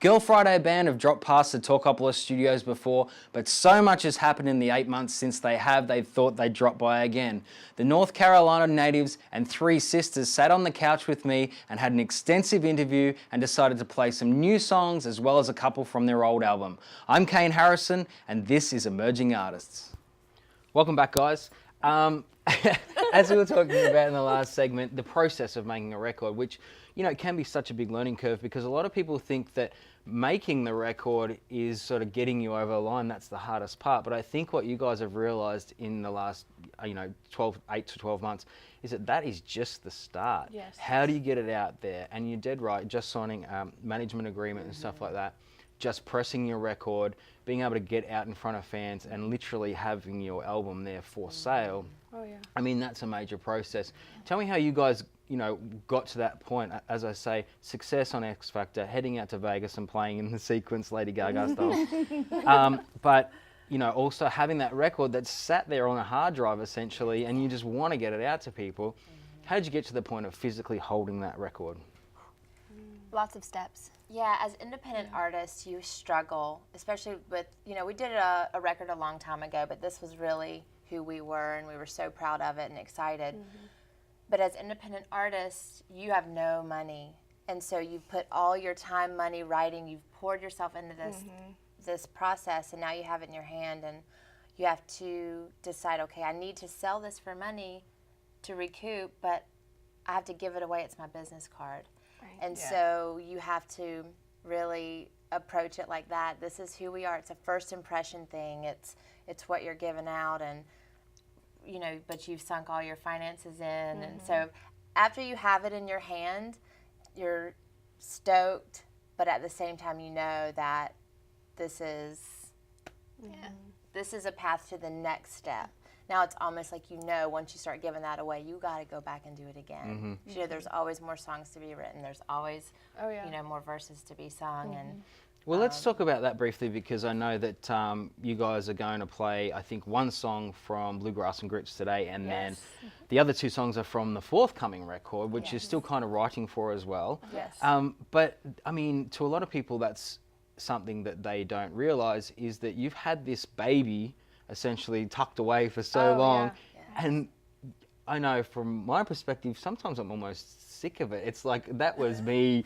Girl Friday Band have dropped past the Talkapolis studios before, but so much has happened in the 8 months since they thought they'd drop by again. The North Carolina natives and three sisters sat on the couch with me and had an extensive interview and decided to play some new songs as well as a couple from their old album. I'm Kane Harrison and this is Emerging Artists. Welcome back, guys. As we were talking about in the last segment, the process of making a record, which, you know, can be such a big learning curve because a lot of people think that making the record is sort of getting you over the line. That's the hardest part. But I think what you guys have realized in the last, 8 to 12 months is that is just the start. Yes. How do you get it out there? And you're dead right, just signing a management agreement and stuff like that, just pressing your record, being able to get out in front of fans and literally having your album there for sale. Oh yeah. I mean, that's a major process. Tell me how you guys, got to that point. As I say, success on X Factor, heading out to Vegas and playing in the sequence, Lady Gaga style. But, also having that record that's sat there on a hard drive essentially, and you just want to get it out to people. How did you get to the point of physically holding that record? Lots of steps. Yeah, as independent artists, you struggle, especially with, we did a record a long time ago, but this was really who we were, and we were so proud of it and excited. But as independent artists, you have no money, and so you've put all your time, money, writing, you've poured yourself into this process, and now you have it in your hand, and you have to decide, okay, I need to sell this for money to recoup, but I have to give it away. It's my business card. And so you have to really approach it like that. This is who we are. It's a first impression thing. It's what you're giving out, and but you've sunk all your finances in. And so after you have it in your hand, you're stoked, but at the same time you know that this is a path to the next step. Now it's almost like once you start giving that away, you got to go back and do it again. There's always more songs to be written. There's always, more verses to be sung. And well, let's talk about that briefly because I know that you guys are going to play, I think, one song from Bluegrass and Grits today, and then the other two songs are from the forthcoming record, which you're still kind of writing for as well. Yes. But I mean, to a lot of people, that's something that they don't realise is that you've had this baby essentially tucked away for so long. And I know from my perspective, sometimes I'm almost sick of it. It's like, that was me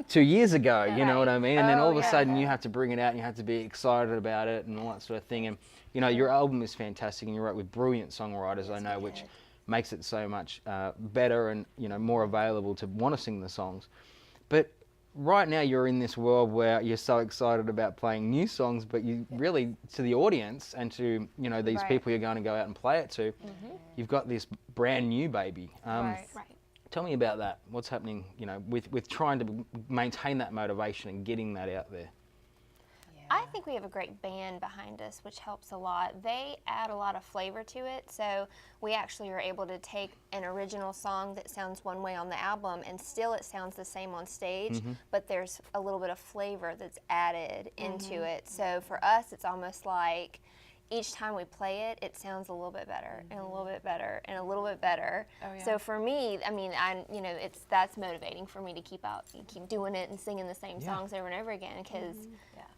2 years ago, you know what I mean? And then all of a sudden you have to bring it out and you have to be excited about it and all that sort of thing. And, your album is fantastic and you wrote with brilliant songwriters, I know, which makes it so much better and, more available to want to sing the songs. But right now you're in this world where you're so excited about playing new songs, but you really, to the audience and to, these people you're going to go out and play it to, you've got this brand new baby. Tell me about that. What's happening, with trying to maintain that motivation and getting that out there? I think we have a great band behind us, which helps a lot. They add a lot of flavor to it, so we actually are able to take an original song that sounds one way on the album and still it sounds the same on stage, but there's a little bit of flavor that's added into it. So for us, it's almost like each time we play it, it sounds a little bit better and a little bit better and a little bit better. So for me, I mean, that's motivating for me to keep doing it and singing the same songs over and over again because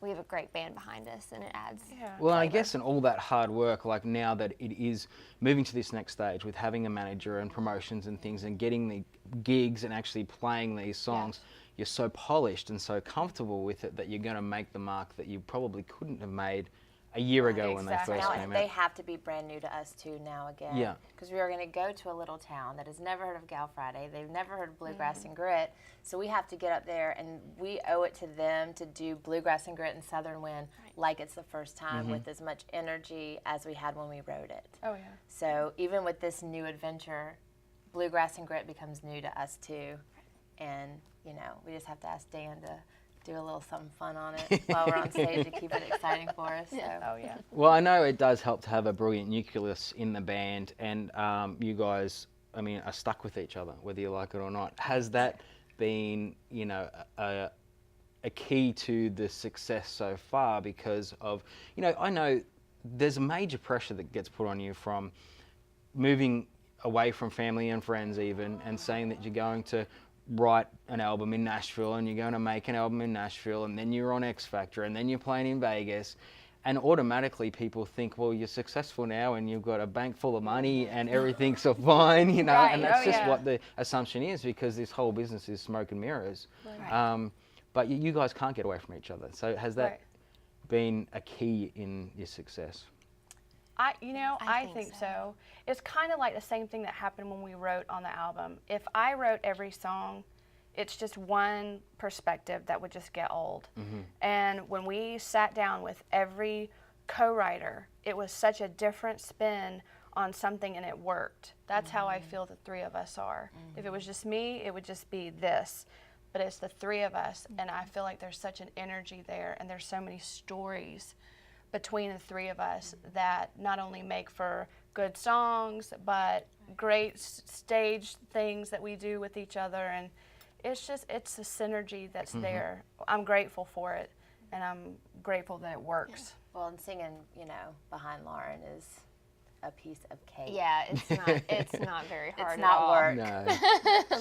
we have a great band behind us and it adds Well, flavor. I guess in all that hard work, like now that it is moving to this next stage with having a manager and promotions and things and getting the gigs and actually playing these songs, you're so polished and so comfortable with it that you're going to make the mark that you probably couldn't have made a year ago when they first came out. They have to be brand new to us too now again. Yeah. Because we are going to go to a little town that has never heard of Gal Friday. They've never heard of Bluegrass and Grit. So we have to get up there and we owe it to them to do Bluegrass and Grit and Southern Wind like it's the first time with as much energy as we had when we wrote it. So even with this new adventure, Bluegrass and Grit becomes new to us too. And, we just have to ask Dan to do a little something fun on it while we're on stage to keep it exciting for us. So. Well, I know it does help to have a brilliant nucleus in the band, and you guys, are stuck with each other, whether you like it or not. Has that been, a key to the success so far? Because of, I know there's a major pressure that gets put on you from moving away from family and friends even, and saying that you're going to write an album in Nashville and you're going to make an album in Nashville and then you're on X Factor and then you're playing in Vegas, and automatically people think, well, you're successful now and you've got a bank full of money and everything's so fine, you know, Right. and that's Oh, just yeah. what the assumption is, because this whole business is smoke and mirrors. Right. But you guys can't get away from each other. So has that Right. been a key in your success? I think so. It's kind of like the same thing that happened when we wrote on the album. If I wrote every song, it's just one perspective that would just get old. And when we sat down with every co-writer, it was such a different spin on something, and it worked. That's how I feel the three of us are. If it was just me, it would just be this. But it's the three of us, and I feel like there's such an energy there, and there's so many stories between the three of us that not only make for good songs, but great stage things that we do with each other. And it's the synergy that's there. I'm grateful for it, and I'm grateful that it works. Well, and singing, behind Lauren is a piece of cake. Yeah, it's not very hard. It's not at all. work. No.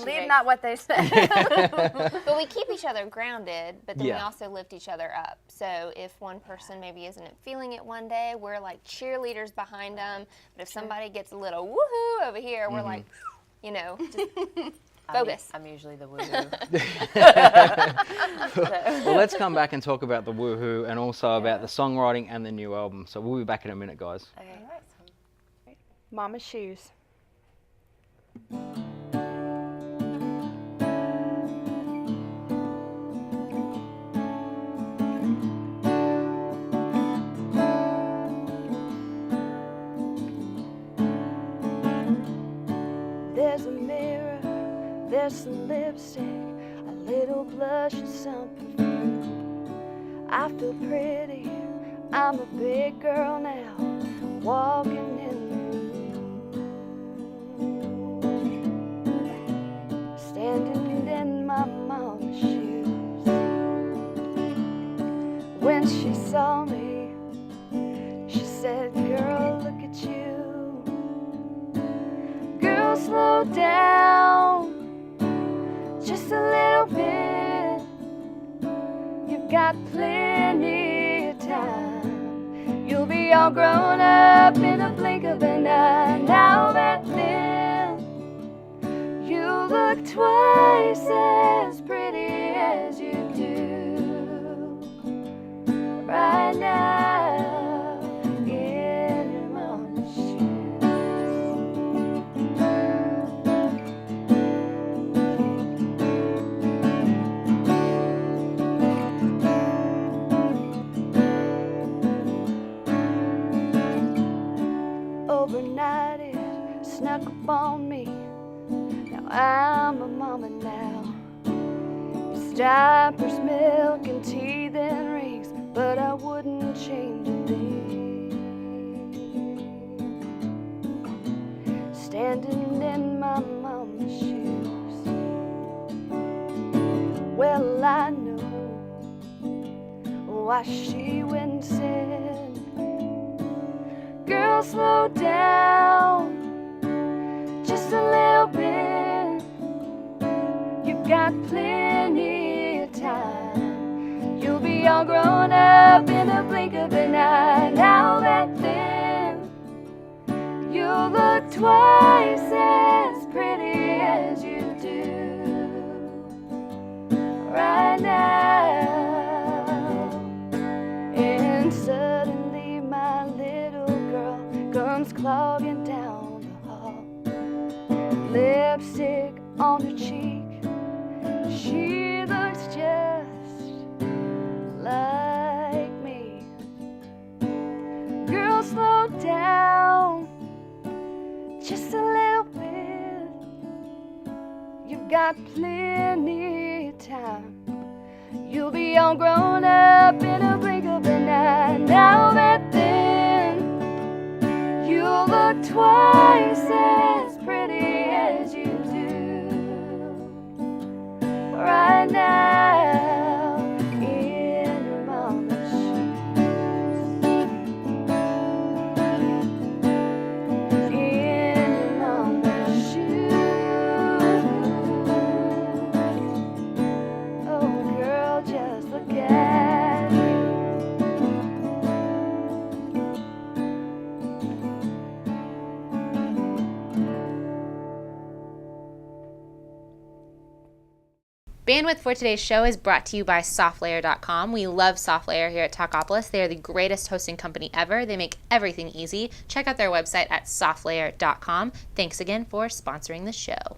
Believe not what they say. But we keep each other grounded, but then we Yeah. also lift each other up. So if one person maybe isn't feeling it one day, we're like cheerleaders behind them. But if somebody gets a little woohoo over here, we're like, just focus. I'm usually the woohoo. Well, let's come back and talk about the woohoo and also about the songwriting and the new album. So we'll be back in a minute, guys. Okay. Mama's shoes. There's a mirror, there's some lipstick, a little blush and some perfume. I feel pretty, I'm a big girl now, walking in the room, standing in my mama's shoes. When she saw me, she said, "Girl, look at you. Girl, slow down, just a little bit. You've got plenty of time. You'll be all grown up in a blink of an eye. Now that then, you look twice as pretty as you do right now in your mama's shoes." Overnight it snuck up on me. Now I'm a mama now. It's diapers, milk, and teeth and rings, but I wouldn't change a thing. Standing in my mama's shoes. Well, I know why she went and said, "Girl, slow down, just a little bit. You've got plenty of time. You'll be all grown up in a blink of an eye. Now that then, you'll look twice as pretty as you do right now." And suddenly my little girl comes clogging down the hall, lipstick on her cheek. She looks just like me. Girl, slow down, just a little bit. You've got plenty of time. You'll be all grown up in a blink of an eye. Now that then, you'll look twice as pretty as you do right now in your mama's shoes. In your mama's shoes. Bandwidth for today's show is brought to you by SoftLayer.com. We love SoftLayer here at Talkapolis. They are the greatest hosting company ever. They make everything easy. Check out their website at SoftLayer.com. Thanks again for sponsoring the show.